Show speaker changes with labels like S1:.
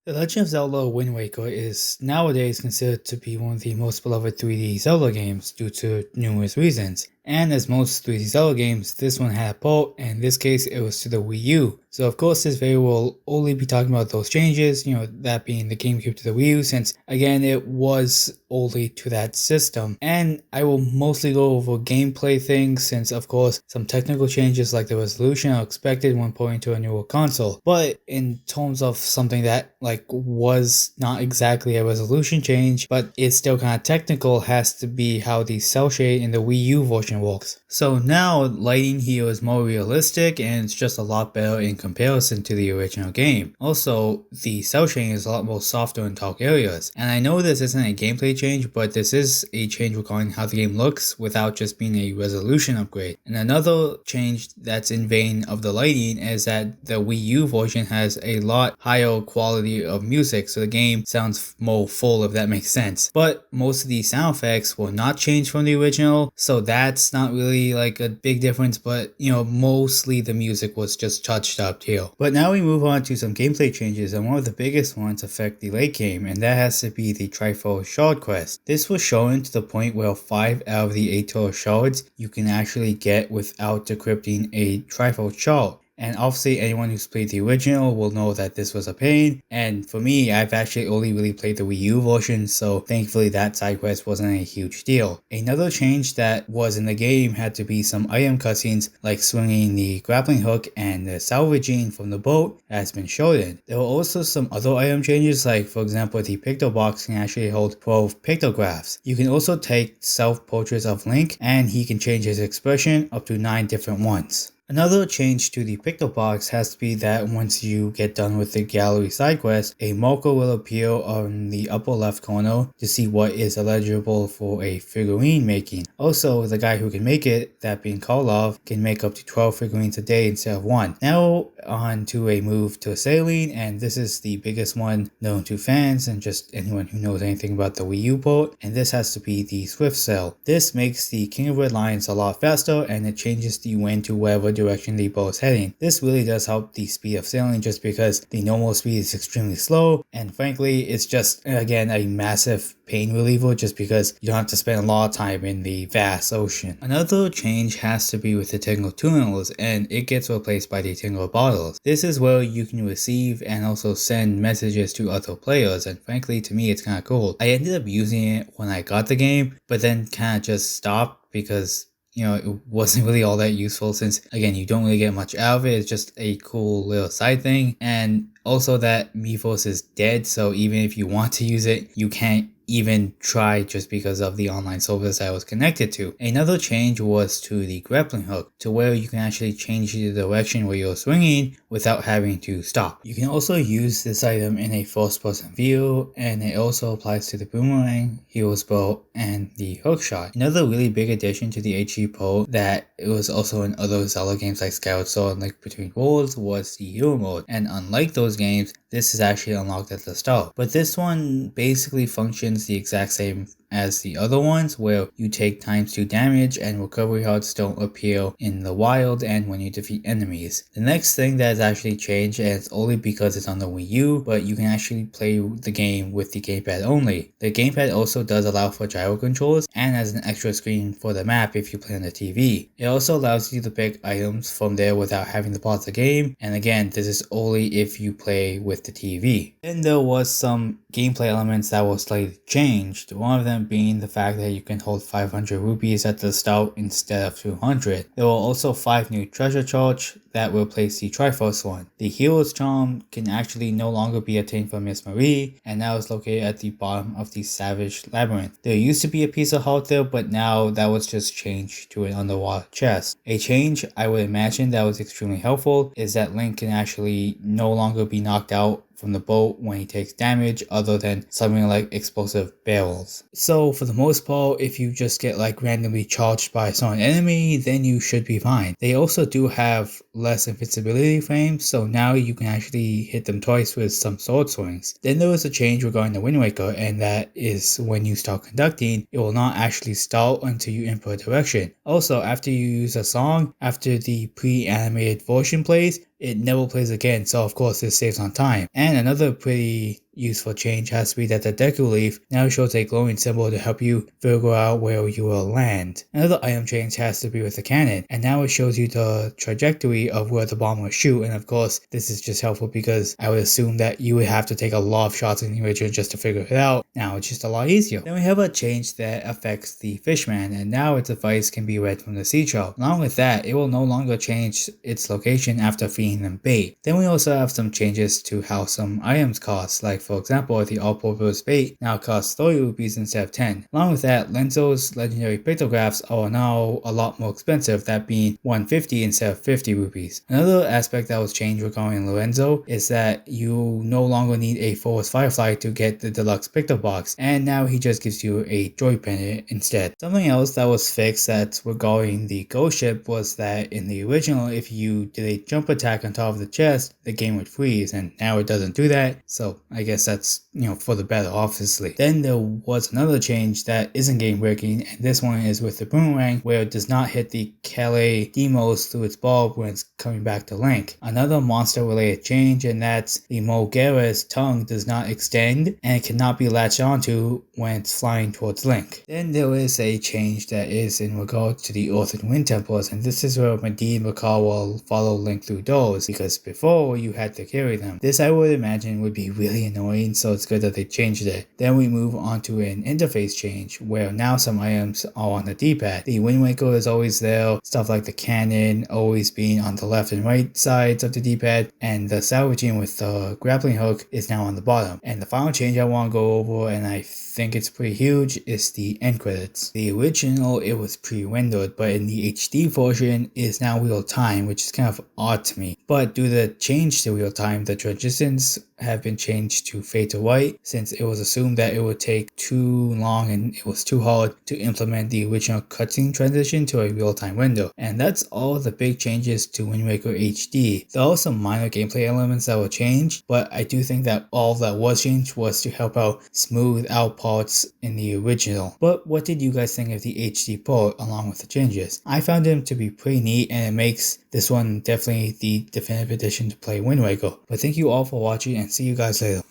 S1: The Legend of Zelda Wind Waker is nowadays considered to be one of the most beloved 3D Zelda games due to numerous reasons. And as most 3D Zelda games, this one had a port, and in this case it was to the Wii U. So of course this video will only be talking about those changes, that being the GameCube to the Wii U, since again it was only to that system. And I will mostly go over gameplay things, since of course some technical changes like the resolution are expected when porting to a newer console. But in terms of something that was not exactly a resolution change, but it's still kind of technical, has to be how the cell shade in the Wii U version works. So now lighting here is more realistic and it's just a lot better in comparison to the original game. Also, the cell shading is a lot more softer in dark areas. And I know this isn't a gameplay change, but this is a change regarding how the game looks without just being a resolution upgrade. And another change that's in vein of the lighting is that the Wii U version has a lot higher quality of music, so the game sounds more full, if that makes sense. But most of the sound effects were not changed from the original, so that's not really like a big difference, but mostly the music was just touched up here. But now we move on to some gameplay changes, and one of the biggest ones affect the late game, and that has to be the Triforce Shard quest. This was shown to the point where 5 out of the 8 total shards you can actually get without decrypting a Triforce shard. And obviously anyone who's played the original will know that this was a pain, and for me, I've actually only really played the Wii U version, so thankfully that side quest wasn't a huge deal. Another change that was in the game had to be some item cutscenes like swinging the grappling hook and the salvaging from the boat has been shortened. There were also some other item changes, like for example the picto box can actually hold 12 pictographs. You can also take self-portraits of Link, and he can change his expression up to 9 different ones. Another change to the picto box has to be that once you get done with the gallery side quest, a marker will appear on the upper left corner to see what is eligible for a figurine making. Also, the guy who can make it, that being Karlov, can make up to 12 figurines a day instead of 1. Now on to a move to sailing, and this is the biggest one known to fans and just anyone who knows anything about the Wii U port, and this has to be the Swift Sail. This makes the King of Red Lions a lot faster, and it changes the wind to wherever direction the boat is heading. This really does help the speed of sailing, just because the normal speed is extremely slow, and frankly it's just again a massive pain reliever, just because you don't have to spend a lot of time in the vast ocean. Another change has to be with the Tingle Tunnels, and it gets replaced by the Tingle Bottles. This is where you can receive and also send messages to other players, and frankly to me it's kind of cool. I ended up using it when I got the game, but then kind of just stopped because it wasn't really all that useful, since again you don't really get much out of it. It's just a cool little side thing, and also that Miiverse is dead, so even if you want to use it, you can't even try just because of the online service I was connected to. Another change was to the grappling hook, to where you can actually change the direction where you're swinging without having to stop. You can also use this item in a first person view, and it also applies to the boomerang, hero's bow, and the hook shot. Another really big addition to the HE port that it was also in other Zelda games like Skyward Sword and Link Between Worlds was the hero mode, and unlike those games, this is actually unlocked at the start. But this one basically functions the exact same as the other ones, where you take ×2 damage and recovery hearts don't appear in the wild and when you defeat enemies. The next thing that has actually changed, and it's only because it's on the Wii U, but you can actually play the game with the gamepad only. The gamepad also does allow for gyro controls and has an extra screen for the map if you play on the TV. It also allows you to pick items from there without having to pause the game, and again this is only if you play with the TV. Then there was some gameplay elements that were slightly changed, one of them being the fact that you can hold 500 rupees at the start instead of 200. There were also 5 new treasure charts that replace the Triforce one. The Hero's Charm can actually no longer be obtained from Miss Marie, and now is located at the bottom of the Savage Labyrinth. There used to be a piece of heart there, but now that was just changed to an underwater chest. A change I would imagine that was extremely helpful is that Link can actually no longer be knocked out from the boat when he takes damage, other than something like explosive barrels. So for the most part, if you just get randomly charged by a certain enemy, then you should be fine. They also do have less invincibility frames, so now you can actually hit them twice with some sword swings. Then there was a change regarding the Wind Waker, and that is when you start conducting, it will not actually start until you input a direction. Also, after you use a song, after the pre-animated version plays, it never plays again, so of course this saves on time. And another pretty useful change has to be that the Deku Leaf now shows a glowing symbol to help you figure out where you will land. Another item change has to be with the cannon, and now it shows you the trajectory of where the bomb will shoot, and of course this is just helpful because I would assume that you would have to take a lot of shots in the original just to figure it out. Now it's just a lot easier. Then we have a change that affects the Fishman, and now its advice can be read from the seashell. Along with that, it will no longer change its location after feeding them bait. Then we also have some changes to how some items cost, like for example, the all-purpose bait now costs 30 rupees instead of 10. Along with that, Lenzo's legendary pictographs are now a lot more expensive, that being 150 instead of 50 rupees. Another aspect that was changed regarding Lorenzo is that you no longer need a Forest Firefly to get the deluxe picto box, and now he just gives you a joy pendant instead. Something else that was fixed that's regarding the ghost ship was that in the original, if you did a jump attack on top of the chest, the game would freeze, and now it doesn't do that, so I guess that's, for the better, obviously. Then there was another change that isn't game breaking, and this one is with the boomerang, where it does not hit the Calais Demos through its bulb when it's coming back to Link. Another monster related change, and that's the Mogera's tongue does not extend, and it cannot be latched onto when it's flying towards Link. Then there is a change that is in regard to the Earth and Wind Temples, and this is where Medivh and Makar will follow Link through doors, because before you had to carry them. This I would imagine would be really annoying, so it's good that they changed it. Then we move on to an interface change, where now some items are on the D-pad. The Wind Waker is always there, stuff like the cannon always being on the left and right sides of the D-pad, and the salvaging with the grappling hook is now on the bottom. And the final change I want to go over, and I think it's pretty huge, is the end credits. The original, it was pre-rendered, but in the HD version is now real time, which is kind of odd to me. But due to the change to real time, the transitions have been changed to fade to white, since it was assumed that it would take too long and it was too hard to implement the original cutscene transition to a real-time window. And that's all the big changes to Wind Waker HD. There are some minor gameplay elements that were changed, but I do think that all that was changed was to help out smooth out parts in the original. But what did you guys think of the HD port along with the changes? I found them to be pretty neat, and it makes this one definitely the definitive edition to play Wind Waker. But thank you all for watching, and see you guys later.